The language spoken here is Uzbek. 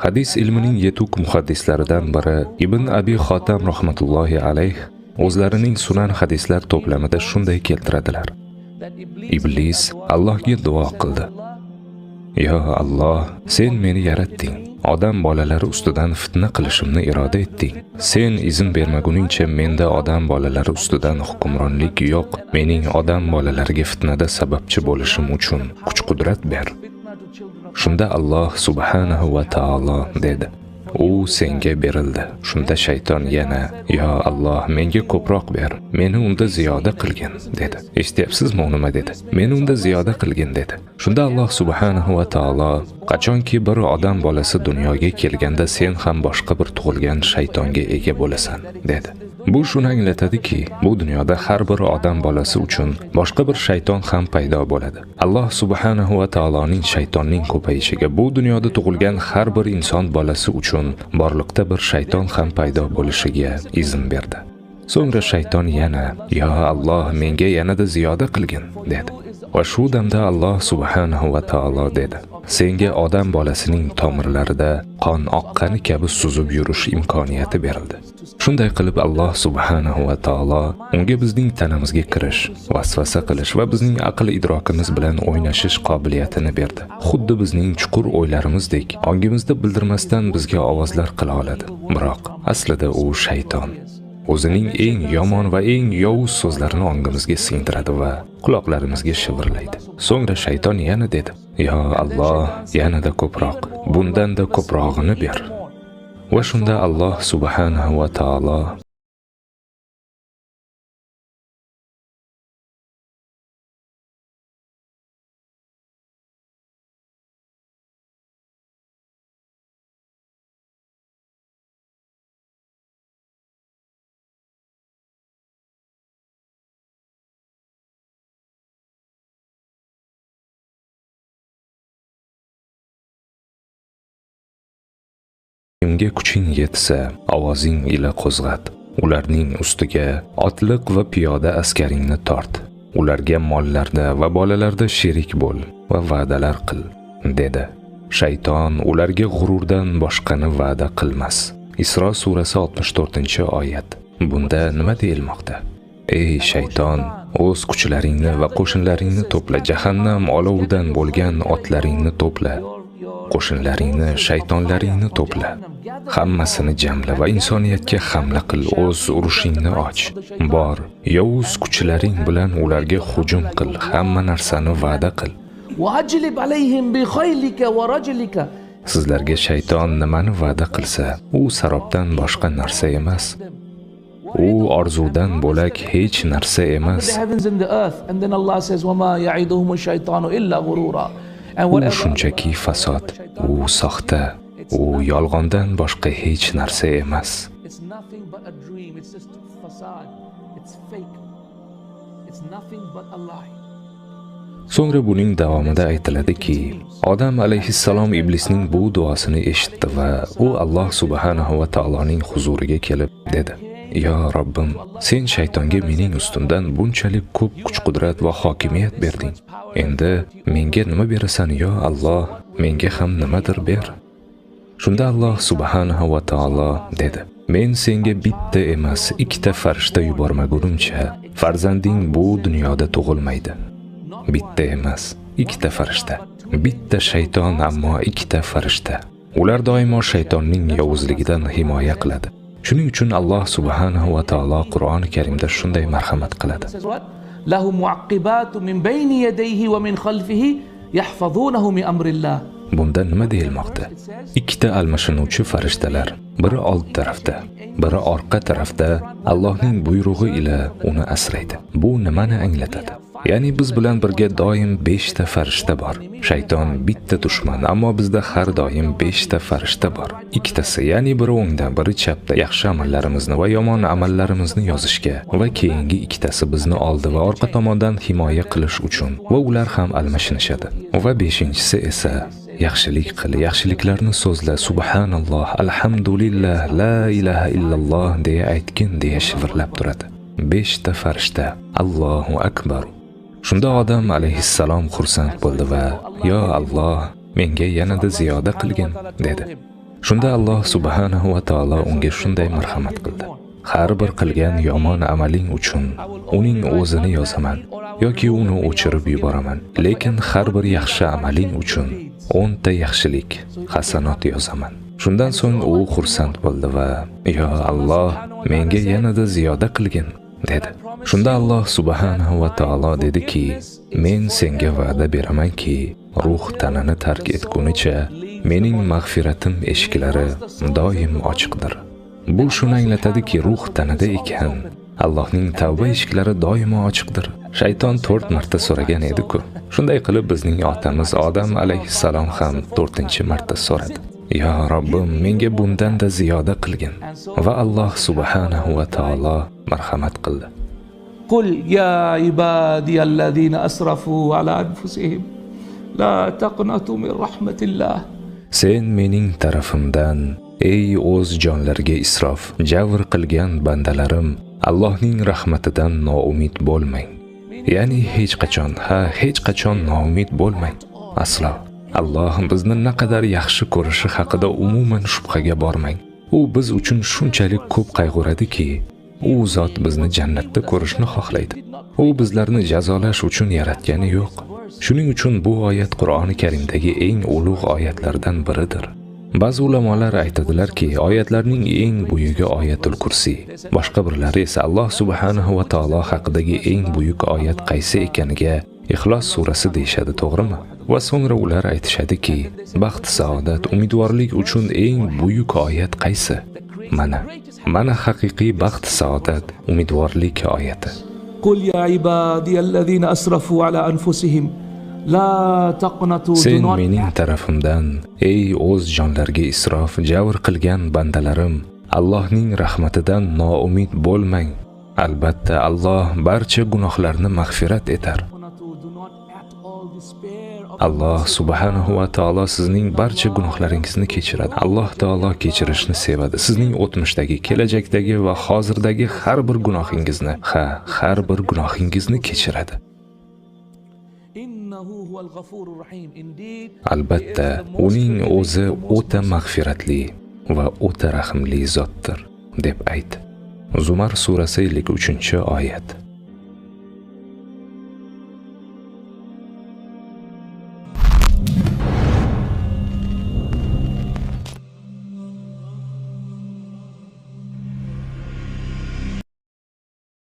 Hadis ilmining yetuk muhaddislaridan biri Ibn Abi Xotam rahmatullohi alayh o'zlarining Sunan hadislar to'plamida shunday keltiradilar. Iblis Allohga duo qildi. Ya Alloh, sen meni yaratding. Odam bolalari ustidan fitna qilishimni iroda etding. Sen izn bermaguningcha menda odam bolalari ustidan hukmronlik yo'q. Mening odam bolalariga fitnada sababchi bo'lishim uchun kuch-qudrat ber. Shunda Alloh subhanahu va taolo dedi. U senga berildi. Shunda shayton yana, "Ya Alloh, menga ko'proq ber. Meni unda ziyoda qilgin" dedi. Eshityapsizmi u nima dedi? Meni unda ziyoda qilgin dedi. Shunda Alloh subhanahu va taolo, qachonki bir odam bolasi dunyoga kelganda sen ham boshqa bir tug'ilgan shaytonga ega bo'lasan dedi. Bu shuni anglatadiki, bu dunyoda har bir odam bolasi uchun boshqa bir shayton ham paydo bo'ladi. Alloh subhanahu va taoloning shaytonning ko'payishiga bu dunyoda tug'ilgan har bir inson bolasi uchun borliqda bir shayton ham paydo bo'lishiga izn berdi. So'ngra shayton yana, "Ya Alloh, menga yanada ziyoda qilgin" dedi. Va shu damda Alloh subhanahu va taolo dedi: "Senga odam bolasining tomirlarida qon oqqani kabi suzib yurish imkoniyati berildi." Shunday qilib Alloh subhanahu va taolo unga bizning tanamizga kirish, vasvasa qilish va bizning aql idrokimiz bilan o'ynashish qobiliyatini berdi. Xuddi bizning chuqur o'ylarimizdek, ongimizda bildirmasdan bizga ovozlar qila oladi. Biroq aslida u shayton. O'zining eng yomon va eng yovuz so'zlarini ongimizga singdiradi va quloqlarimizga shivirlaydi. So'ngra shayton yana dedi: "Ya Alloh, yanada ko'proq, bundan-da ko'prog'ini ber." Va shunda Alloh subhanahu va taolo Kimga kuching yetsa, ovozing ila qo'zg'at. Ularning ustiga otliq va piyoda askaringni tort. Ularga mollarda va bolalarda sherik bo'l va va'dalar qil, dedi. Shayton ularga g'ururdan boshqani va'da qilmas. Isro surasi 64-oyat. Bunda nima deyilmoqda? Ey shayton, o'z kuchlaringni va qo'shinlaringni to'pla, jahannam olovidan bo'lgan otlaringni to'pla. Qo'shinlaringni, shaytonlaringni to'pla. Hammasini jamla va insoniyatga hamla qil, o'z urushingni och. Bor, yovuz kuchlaring bilan ularga hujum qil, hamma narsani va'da qil. Sizlarga shayton nimani va'da qilsa, u sarobdan boshqa narsa emas. U orzudan bo'lak hech narsa emas. U shunchaki fasod, u soxta, u yolg'ondan boshqa hech narsa emas. So'ngra buning davomida aytiladiki, Odam alayhissalom iblisning bu duosini eshitdi va u Alloh subhanahu va taoloning huzuriga kelib dedi: "Ya Robbim, sen shaytonga mening ustimdan bunchalik ko'p kuch-qudrat va hokimiyat berding. Endi menga nima berasan yo Alloh? Menga ham nimadir ber." Shunda Alloh subhanahu va taolo dedi: "Men senga bitta emas, ikkita farishta yubormagunimcha farzanding bu dunyoda tug'ilmaydi." Bitta emas, ikkita farishta. Bitta shayton, ammo ikkita farishta. Ular doimo shaytonning yovuzligidan himoya qiladi. Shuning uchun Alloh subhanahu va taolo Qur'oni Karimda shunday marhamat qiladi: "Lahu mu'aqqibatun min bayni yadayhi va min khalfihi yahfazunahu min amrillah." Bunda nima deyilmoqda? Ikkita almashinuvchi farishtalar, biri old tarafda, biri orqa tarafda Allohning buyrug'i ila uni asraydi. Bu nimani anglatadi? Ya'ni biz bilan birga doim 5 ta farishta bor. Shayton bitta dushman, ammo bizda har doim 5 ta farishta bor. Ikkitasi, ya'ni biri o'ngda, biri chapda yaxshi amallarimizni va yomon amallarimizni yozishga va keyingi ikkitasi bizni oldi va orqa tomondan himoya qilish uchun va ular ham almashinishadi. Va 5-inchisi esa yaxshilik qil, yaxshiliklarni so'zla, subhanalloh, alhamdulillah, la ilaha illalloh deya aytgin deya shivirlab turadi. 5 ta farishta. Allohu akbar. Shunda Odam alayhissalom xursand bo'ldi va "Yo Alloh, menga yanada ziyoda qilgin" dedi. Shunda Alloh subhanahu va taolo unga shunday marhamat qildi: har bir qilgan yomon amaling uchun uning o'zini yozaman yoki uni o'chirib yuboraman, lekin har bir yaxshi amaling uchun 10 ta yaxshilik, hasanot yozaman. Shundan so'ng u xursand bo'ldi va yo Alloh, menga yanada ziyoda qilgin dedi. Shunda Alloh subhanahu va taolo dediki: men senga va'da beramanki, ruh tanani tark etgunicha mening mag'firatim eshiklari doim ochiqdir. Bu shuni anglatadiki, ruh tanada ekan, Allohning tavba eshiklari doimo ochiqdir. Shayton 4 marta so'ragan edi-ku. Shunday qilib bizning otamiz Odam alayhissalom ham 4-marta so'radi: "Ya Robbim, menga bundan-da ziyoda qilgin." Va Alloh subhanahu va taolo marhamat qildi. Qul ya ibadiyallazina asrafu ala anfusihim la taqnatu min rahmatillah. Sen mening tarafimdan, ey o'z jonlariga isrof, javr qilgan bandalarim, Allohning rahmatidan noumid bo'lmang. Ya'ni hech qachon noumid bo'lmang. Aslo. Alloh bizni naqadar yaxshi ko'rishi haqida umuman shubhaga bormang. U biz uchun shunchalik ko'p qayg'uradiki, u zot bizni jannatda ko'rishni xohlaydi. U bizlarni jazolash uchun yaratgani yo'q. Shuning uchun bu oyat Qur'oni Karimdagi eng ulug' oyatlardan biridir. Ba'zi ulamolar aytadilarki, oyatlarning eng buyugi oyatul kursi. Boshqa birlari esa Alloh subhanahu va taolo haqidagi eng buyuk oyat qaysi ekaniga Ixlos surasi deyshadi, to'g'rimi? Va so'ngra ular aytishadiki, baxt, saodat, umidvorlik uchun eng buyuk oyat qaysi? Mana haqiqiy baxt, saodat, umidvorlik oyati. Qul ya ibadiyallazina asrafu ala anfusihim la taqnatu. Sen mening tarafimdan, ey o'z jonlariga isrof, javr qilgan bandalarim, Allohning rahmatidan noumid bo'lmang. Albatta Alloh barcha gunohlarni mag'firat etar. Alloh subhanahu va taolo sizning barcha gunohlaringizni kechiradi. Alloh taolo kechirishni sevadi. Sizning o'tmishdagi, kelajakdagi va hozirdagi har bir gunohingizni kechiradi. Albatta, uning o'zi o'ta mag'firatli va o'ta rahimli zotdir, deb aytdi. Zumar surasi 53-oyat.